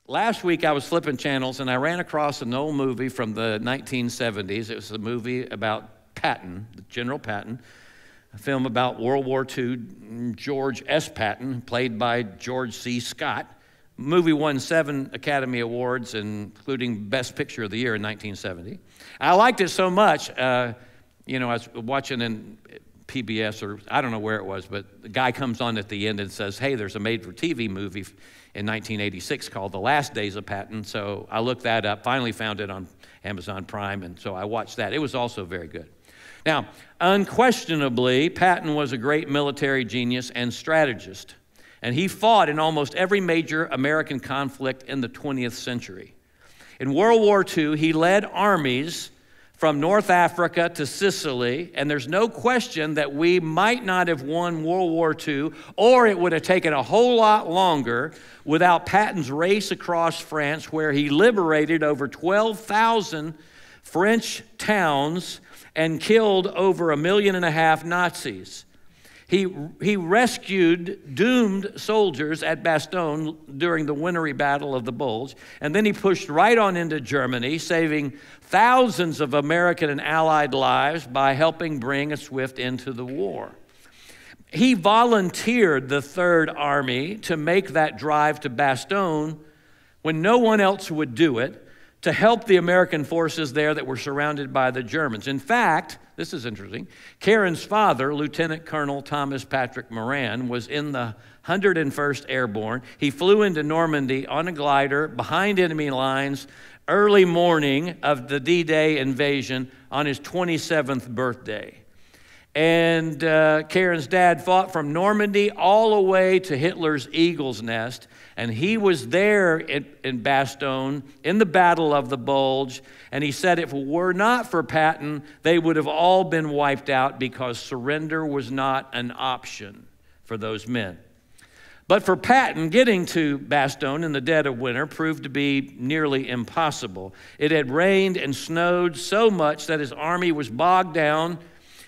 Last week I was flipping channels and I ran across an old movie from the 1970s. It was a movie about Patton, General Patton, a film about World War II, George S. Patton, played by George C. Scott. The movie won 7 Academy Awards, including Best Picture of the Year in 1970. I liked it so much, I was watching in PBS, or I don't know where it was, but the guy comes on at the end and says, hey, there's a made-for-TV movie in 1986 called The Last Days of Patton. So I looked that up, finally found it on Amazon Prime, and so I watched that. It was also very good. Now, unquestionably, Patton was a great military genius and strategist, and he fought in almost every major American conflict in the 20th century. In World War II, he led armies from North Africa to Sicily, and there's no question that we might not have won World War II, or it would have taken a whole lot longer without Patton's race across France, where he liberated over 12,000 French towns and killed over 1.5 million Nazis. He rescued doomed soldiers at Bastogne during the wintry Battle of the Bulge, and then he pushed right on into Germany, saving thousands of American and Allied lives by helping bring a swift end to the war. He volunteered the Third Army to make that drive to Bastogne when no one else would do it, to help the American forces there that were surrounded by the Germans. In fact, this is interesting, Karen's father, Lieutenant Colonel Thomas Patrick Moran, was in the 101st Airborne. He flew into Normandy on a glider behind enemy lines early morning of the D-Day invasion on his 27th birthday. And Karen's dad fought from Normandy all the way to Hitler's Eagle's Nest, and he was there in Bastogne in the Battle of the Bulge, and he said if it were not for Patton, they would have all been wiped out because surrender was not an option for those men. But for Patton, getting to Bastogne in the dead of winter proved to be nearly impossible. It had rained and snowed so much that his army was bogged down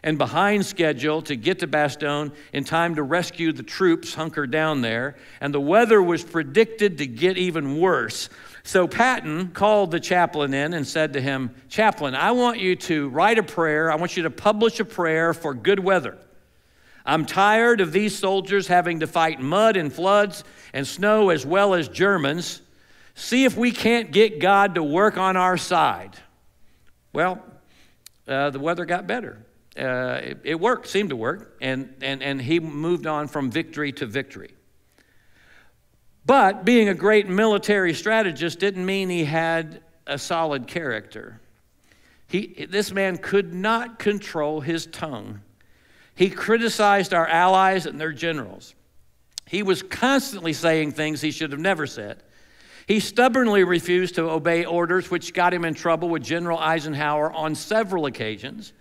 and behind schedule to get to Bastogne in time to rescue the troops hunkered down there, and the weather was predicted to get even worse. So Patton called the chaplain in and said to him, "Chaplain, I want you to write a prayer. I want you to publish a prayer for good weather. I'm tired of these soldiers having to fight mud and floods and snow as well as Germans. See if we can't get God to work on our side." Well, the weather got better. It worked, seemed to work, and he moved on from victory to victory. But being a great military strategist didn't mean he had a solid character. This man could not control his tongue. He criticized our allies and their generals. He was constantly saying things he should have never said. He stubbornly refused to obey orders, which got him in trouble with General Eisenhower on several occasions.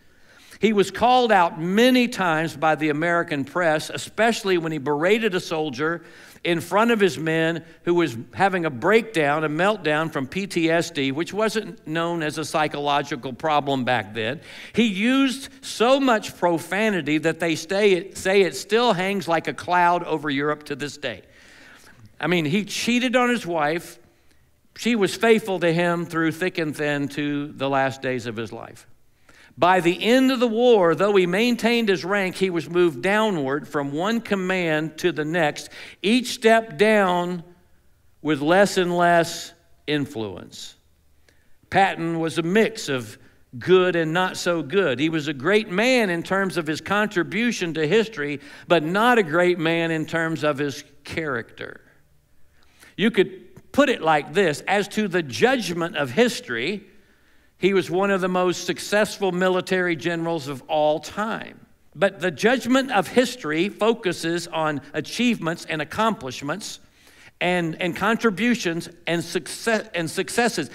He was called out many times by the American press, especially when he berated a soldier in front of his men who was having a breakdown, a meltdown from PTSD, which wasn't known as a psychological problem back then. He used so much profanity that they say it still hangs like a cloud over Europe to this day. I mean, he cheated on his wife. She was faithful to him through thick and thin to the last days of his life. By the end of the war, though he maintained his rank, he was moved downward from one command to the next, each step down with less and less influence. Patton was a mix of good and not so good. He was a great man in terms of his contribution to history, but not a great man in terms of his character. You could put it like this: as to the judgment of history, he was one of the most successful military generals of all time. But the judgment of history focuses on achievements and accomplishments and contributions and successes.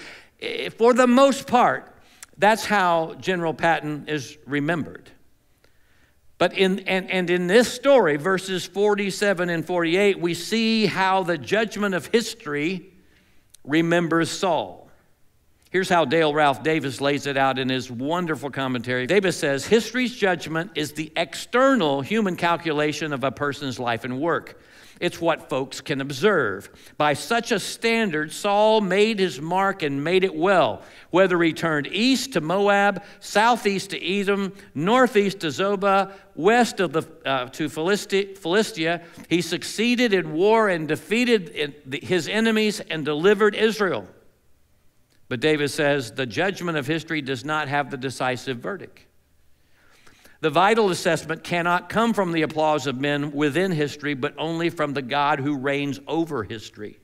For the most part, that's how General Patton is remembered. But in this story, verses 47 and 48, we see how the judgment of history remembers Saul. Here's how Dale Ralph Davis lays it out in his wonderful commentary. Davis says, history's judgment is the external human calculation of a person's life and work. It's what folks can observe. By such a standard, Saul made his mark and made it well. Whether he turned east to Moab, southeast to Edom, northeast to Zobah, west of to Philistia, he succeeded in war and defeated his enemies and delivered Israel. But David says the judgment of history does not have the decisive verdict. The vital assessment cannot come from the applause of men within history, but only from the God who reigns over history.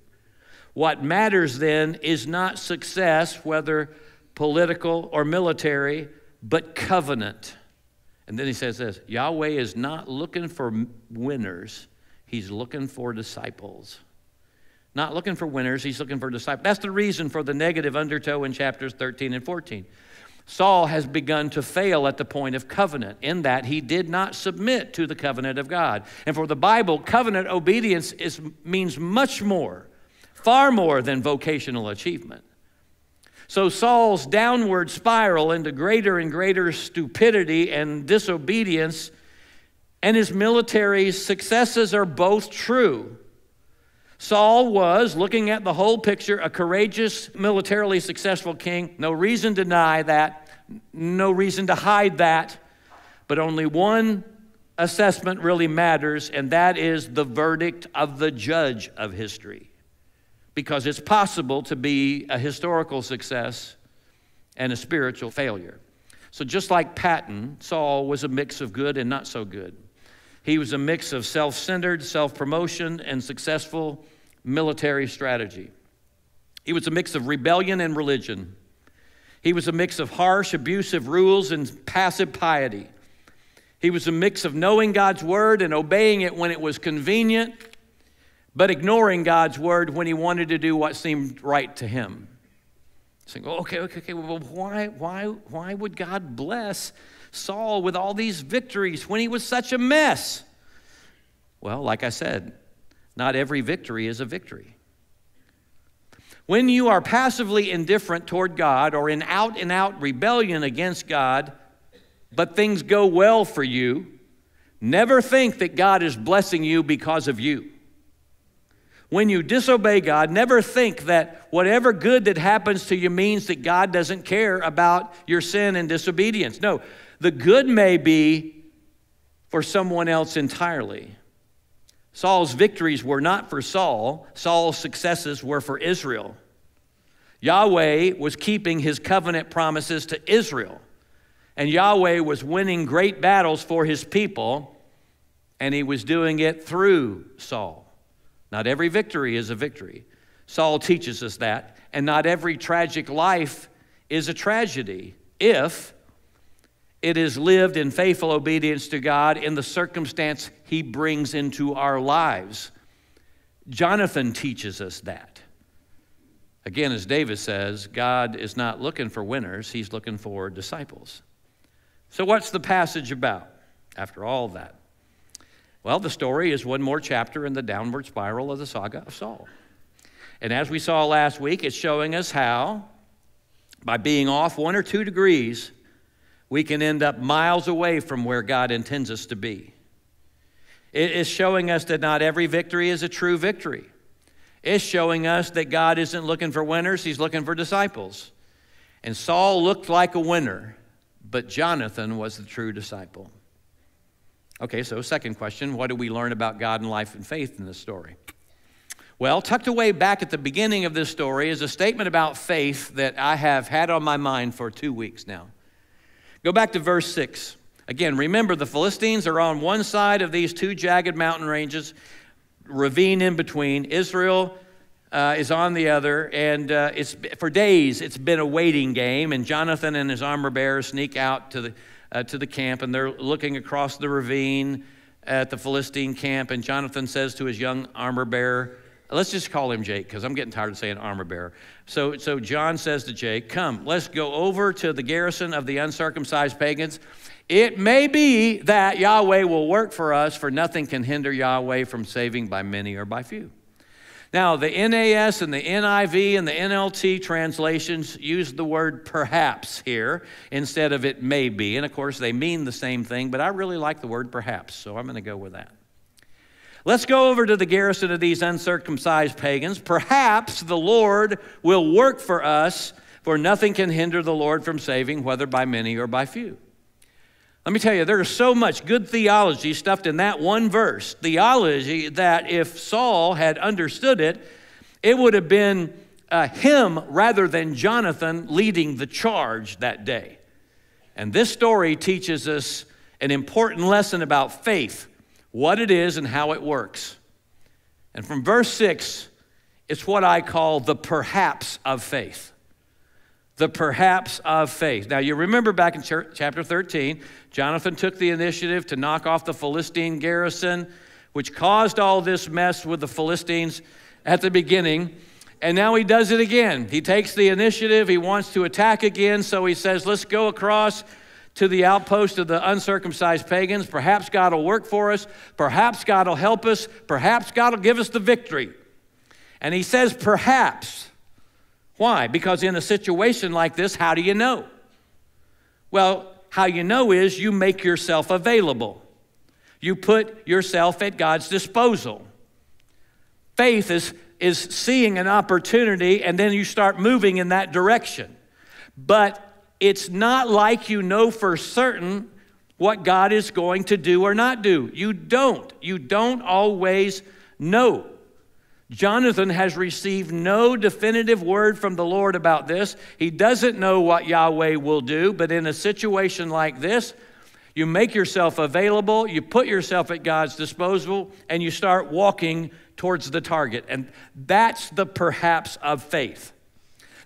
What matters then is not success, whether political or military, but covenant. And then he says this, Yahweh is not looking for winners, he's looking for disciples. Not looking for winners, he's looking for disciples. That's the reason for the negative undertow in chapters 13 and 14. Saul has begun to fail at the point of covenant in that he did not submit to the covenant of God. And for the Bible, covenant obedience means much more, far more than vocational achievement. So Saul's downward spiral into greater and greater stupidity and disobedience and his military successes are both true. Saul was, looking at the whole picture, a courageous, militarily successful king. No reason to deny that, no reason to hide that, but only one assessment really matters, and that is the verdict of the judge of history. Because it's possible to be a historical success and a spiritual failure. So just like Patton, Saul was a mix of good and not so good. He was a mix of self-centered, self-promotion, and successful military strategy. He was a mix of rebellion and religion. He was a mix of harsh, abusive rules and passive piety. He was a mix of knowing God's word and obeying it when it was convenient, but ignoring God's word when he wanted to do what seemed right to him. Saying, okay, well, why would God bless Saul with all these victories when he was such a mess? Well, like I said, not every victory is a victory. When you are passively indifferent toward God or in out-and-out rebellion against God, but things go well for you, never think that God is blessing you because of you. When you disobey God, never think that whatever good that happens to you means that God doesn't care about your sin and disobedience. No, the good may be for someone else entirely. Saul's victories were not for Saul. Saul's successes were for Israel. Yahweh was keeping his covenant promises to Israel. And Yahweh was winning great battles for his people, and he was doing it through Saul. Not every victory is a victory. Saul teaches us that. And not every tragic life is a tragedy if it is lived in faithful obedience to God in the circumstance he brings into our lives. Jonathan teaches us that. Again, as David says, God is not looking for winners, he's looking for disciples. So what's the passage about after all that? Well, the story is one more chapter in the downward spiral of the saga of Saul. And as we saw last week, it's showing us how, by being off 1 or 2 degrees, we can end up miles away from where God intends us to be. It is showing us that not every victory is a true victory. It's showing us that God isn't looking for winners, he's looking for disciples. And Saul looked like a winner, but Jonathan was the true disciple. Okay, so second question, what do we learn about God and life and faith in this story? Well, tucked away back at the beginning of this story is a statement about faith that I have had on my mind for 2 weeks now. Go back to verse 6. Again, remember the Philistines are on one side of these 2 jagged mountain ranges, ravine in between. Israel is on the other, and for days it's been a waiting game, and Jonathan and his armor bearers sneak out to the camp, and they're looking across the ravine at the Philistine camp, and Jonathan says to his young armor bearer, let's just call him Jake, because I'm getting tired of saying armor bearer. So John says to Jake, come, let's go over to the garrison of the uncircumcised pagans. It may be that Yahweh will work for us, for nothing can hinder Yahweh from saving by many or by few. Now, the NAS and the NIV and the NLT translations use the word perhaps here instead of it may be. And of course, they mean the same thing, but I really like the word perhaps, so I'm going to go with that. Let's go over to the garrison of these uncircumcised pagans. Perhaps the Lord will work for us, for nothing can hinder the Lord from saving, whether by many or by few. Let me tell you, there's so much good theology stuffed in that one verse. Theology that if Saul had understood it, it would have been him rather than Jonathan leading the charge that day. And this story teaches us an important lesson about faith, what it is and how it works. And from verse 6, it's what I call the perhaps of faith. The perhaps of faith. Now, you remember back in chapter 13, Jonathan took the initiative to knock off the Philistine garrison, which caused all this mess with the Philistines at the beginning. And now he does it again. He takes the initiative. He wants to attack again. So he says, let's go across to the outpost of the uncircumcised pagans. Perhaps God will work for us. Perhaps God will help us. Perhaps God will give us the victory. And he says, perhaps. Why? Because in a situation like this, how do you know? Well, how you know is you make yourself available. You put yourself at God's disposal. Faith is seeing an opportunity, and then you start moving in that direction. But it's not like you know for certain what God is going to do or not do. You don't. You don't always know. Jonathan has received no definitive word from the Lord about this. He doesn't know what Yahweh will do, but in a situation like this, you make yourself available, you put yourself at God's disposal, and you start walking towards the target. And that's the perhaps of faith.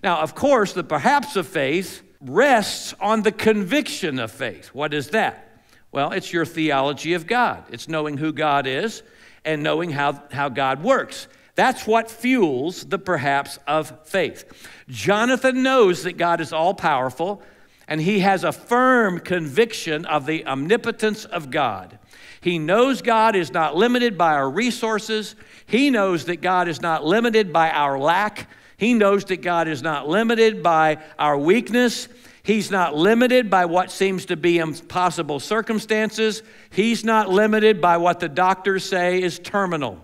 Now, of course, the perhaps of faith rests on the conviction of faith. What is that? Well, it's your theology of God. It's knowing who God is and knowing how God works. That's what fuels the perhaps of faith. Jonathan knows that God is all-powerful, and he has a firm conviction of the omnipotence of God. He knows God is not limited by our resources. He knows that God is not limited by our lack. He knows that God is not limited by our weakness. He's not limited by what seems to be impossible circumstances. He's not limited by what the doctors say is terminal.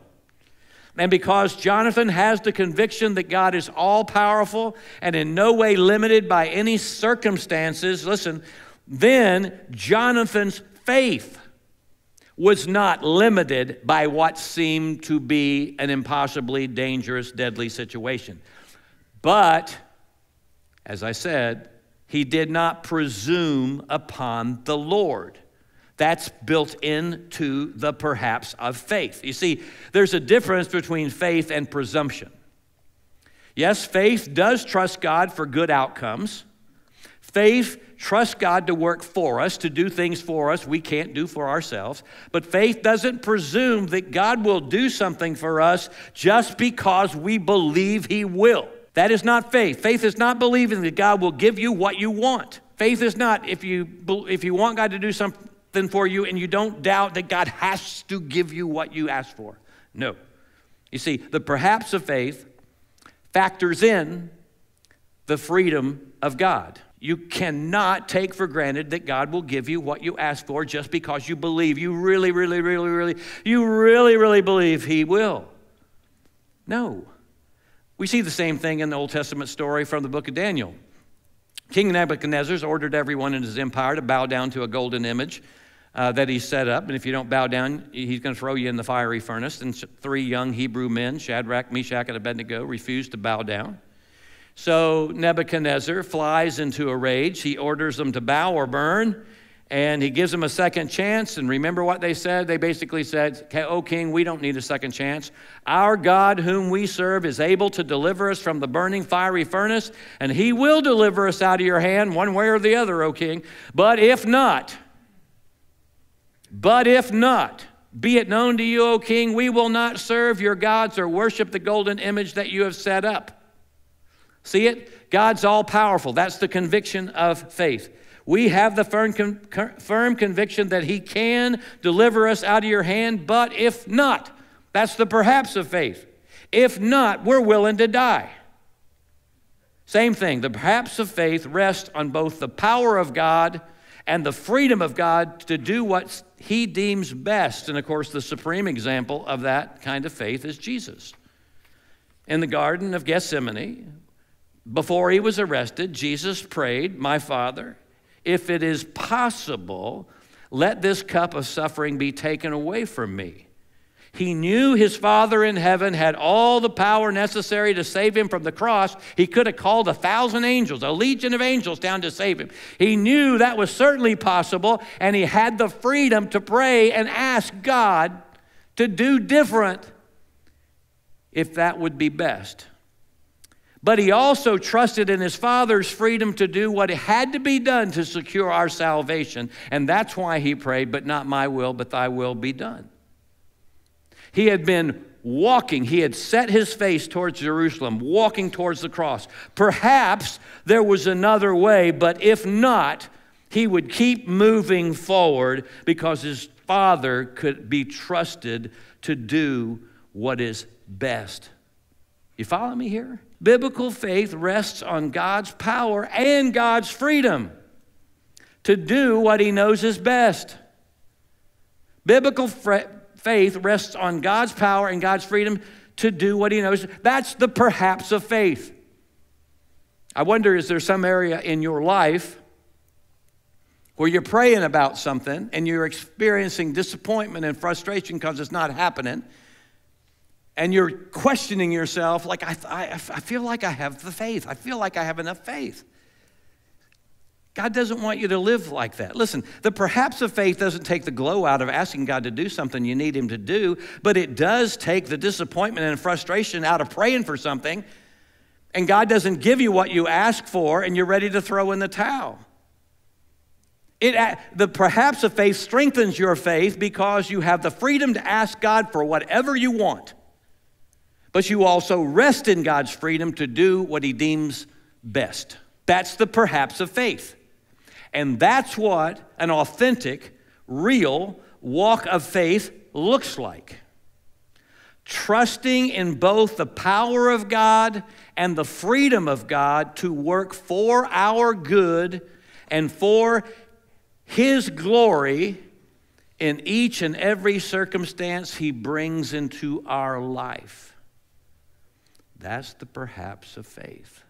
And because Jonathan has the conviction that God is all-powerful and in no way limited by any circumstances, listen, then Jonathan's faith was not limited by what seemed to be an impossibly dangerous, deadly situation. But, as I said, he did not presume upon the Lord. That's built into the perhaps of faith. You see, there's a difference between faith and presumption. Yes, faith does trust God for good outcomes. Faith trusts God to work for us, to do things for us we can't do for ourselves. But faith doesn't presume that God will do something for us just because we believe He will. That is not faith. Faith is not believing that God will give you what you want. Faith is not if you want God to do something for you and you don't doubt that God has to give you what you ask for. No. You see, the perhaps of faith factors in the freedom of God. You cannot take for granted that God will give you what you ask for just because you believe. You really believe He will. No. We see the same thing in the Old Testament story from the book of Daniel. King Nebuchadnezzar ordered everyone in his empire to bow down to a golden image that he set up. And if you don't bow down, he's going to throw you in the fiery furnace. And 3 young Hebrew men, Shadrach, Meshach, and Abednego, refused to bow down. So Nebuchadnezzar flies into a rage. He orders them to bow or burn, and he gives them a second chance. And remember what they said? They basically said, "O king, we don't need a second chance. Our God whom we serve is able to deliver us from the burning fiery furnace, and He will deliver us out of your hand one way or the other, O king. But if not, be it known to you, O king, we will not serve your gods or worship the golden image that you have set up." See it? God's all-powerful. That's the conviction of faith. We have the firm conviction that He can deliver us out of your hand, but if not, that's the perhaps of faith. If not, we're willing to die. Same thing. The perhaps of faith rests on both the power of God and the freedom of God to do what he deems best. And of course, the supreme example of that kind of faith is Jesus. In the Garden of Gethsemane, before he was arrested, Jesus prayed, "My Father, if it is possible, let this cup of suffering be taken away from me." He knew his Father in heaven had all the power necessary to save him from the cross. He could have called 1,000 angels, a legion of angels down to save him. He knew that was certainly possible, and he had the freedom to pray and ask God to do different if that would be best. But he also trusted in his Father's freedom to do what had to be done to secure our salvation. And that's why he prayed, "But not my will, but thy will be done." He had been walking. He had set his face towards Jerusalem, walking towards the cross. Perhaps there was another way, but if not, he would keep moving forward because his Father could be trusted to do what is best. You follow me here? Biblical faith rests on God's power and God's freedom to do what he knows is best. Biblical faith rests on God's power and God's freedom to do what he knows. That's the perhaps of faith. I wonder, is there some area in your life where you're praying about something and you're experiencing disappointment and frustration because it's not happening, and you're questioning yourself, like, I feel like I have the faith. I feel like I have enough faith. God doesn't want you to live like that. Listen, the perhaps of faith doesn't take the glow out of asking God to do something you need him to do, but it does take the disappointment and frustration out of praying for something, and God doesn't give you what you ask for, and you're ready to throw in the towel. The perhaps of faith strengthens your faith because you have the freedom to ask God for whatever you want, but you also rest in God's freedom to do what he deems best. That's the perhaps of faith. And that's what an authentic, real walk of faith looks like. Trusting in both the power of God and the freedom of God to work for our good and for his glory in each and every circumstance he brings into our life. That's the perhaps of faith.